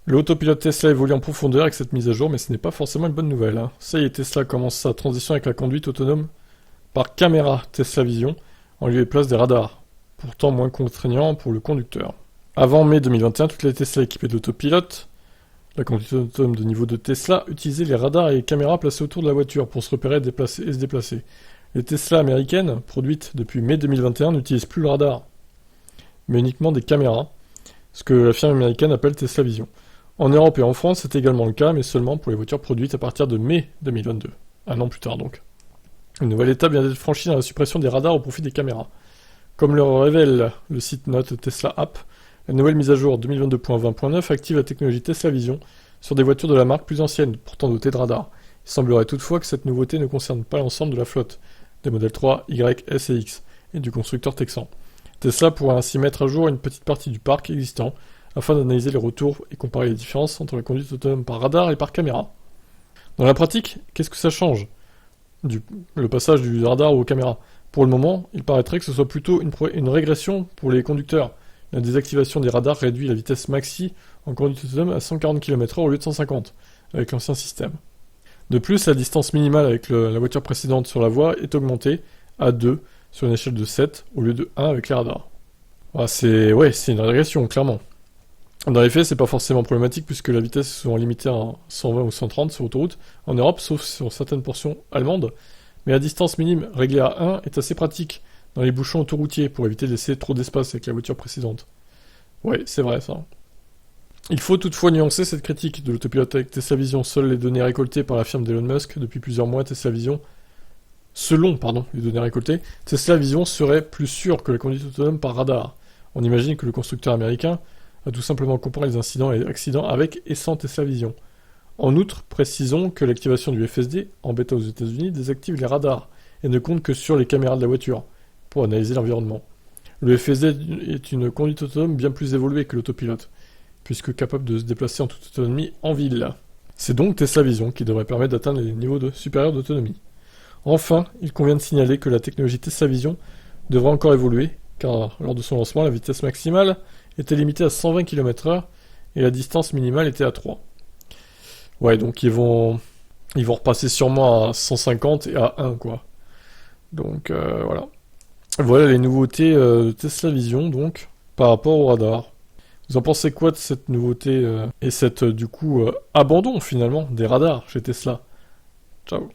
L'autopilote Tesla évolue en profondeur avec cette mise à jour, mais ce n'est pas forcément une bonne nouvelle, hein. Ça y est, Tesla commence sa transition avec la conduite autonome par caméra Tesla Vision, en lieu et place des radars, pourtant moins contraignants pour le conducteur. Avant mai 2021, toutes les Tesla équipées d'autopilote, la conduite autonome de niveau de Tesla, utilisaient les radars et les caméras placés autour de la voiture pour se repérer et se déplacer. Les Tesla américaines, produites depuis mai 2021, n'utilisent plus le radar, mais uniquement des caméras, ce que la firme américaine appelle Tesla Vision. En Europe et en France, c'est également le cas, mais seulement pour les voitures produites à partir de mai 2022, un an plus tard donc. Une nouvelle étape vient d'être franchie dans la suppression des radars au profit des caméras. Comme le révèle le site Note Tesla App, la nouvelle mise à jour 2022.20.9 active la technologie Tesla Vision sur des voitures de la marque plus anciennes, pourtant dotées de radars. Il semblerait toutefois que cette nouveauté ne concerne pas l'ensemble de la flotte, des modèles 3, Y, S et X, et du constructeur texan. Tesla pourra ainsi mettre à jour une petite partie du parc existant, afin d'analyser les retours et comparer les différences entre la conduite autonome par radar et par caméra. Dans la pratique, qu'est-ce que ça change le passage du radar aux caméras? Pour le moment, il paraîtrait que ce soit plutôt une régression pour les conducteurs. La désactivation des radars réduit la vitesse maxi en conduite autonome à 140 km/h au lieu de 150, avec l'ancien système. De plus, la distance minimale avec la voiture précédente sur la voie est augmentée à 2 sur une échelle de 7 au lieu de 1 avec les radars. Ah, c'est une régression, clairement. Dans les faits, c'est pas forcément problématique puisque la vitesse est souvent limitée à 120 ou 130 sur autoroute en Europe, sauf sur certaines portions allemandes, mais la distance minime réglée à 1 est assez pratique dans les bouchons autoroutiers pour éviter de laisser trop d'espace avec la voiture précédente. Ouais, c'est vrai ça. Il faut toutefois nuancer cette critique de l'autopilote avec Tesla Vision. Seules les données récoltées par la firme d'Elon Musk depuis plusieurs mois, selon les données récoltées, Tesla Vision serait plus sûr que la conduite autonome par radar. On imagine que le constructeur américain a tout simplement comparé les incidents et accidents avec et sans Tesla Vision. En outre, précisons que l'activation du FSD, en bêta aux États-Unis, désactive les radars et ne compte que sur les caméras de la voiture pour analyser l'environnement. Le FSD est une conduite autonome bien plus évoluée que l'autopilote, puisque capable de se déplacer en toute autonomie en ville. C'est donc Tesla Vision qui devrait permettre d'atteindre les niveaux supérieurs d'autonomie. Enfin, il convient de signaler que la technologie Tesla Vision devra encore évoluer, car lors de son lancement, la vitesse maximale était limitée à 120 km/h et la distance minimale était à 3. Ouais, donc ils vont repasser sûrement à 150 et à 1, quoi. Donc voilà. Voilà les nouveautés de Tesla Vision, donc, par rapport au radar. Vous en pensez quoi de cette nouveauté et cette, abandon, finalement, des radars chez Tesla? Ciao.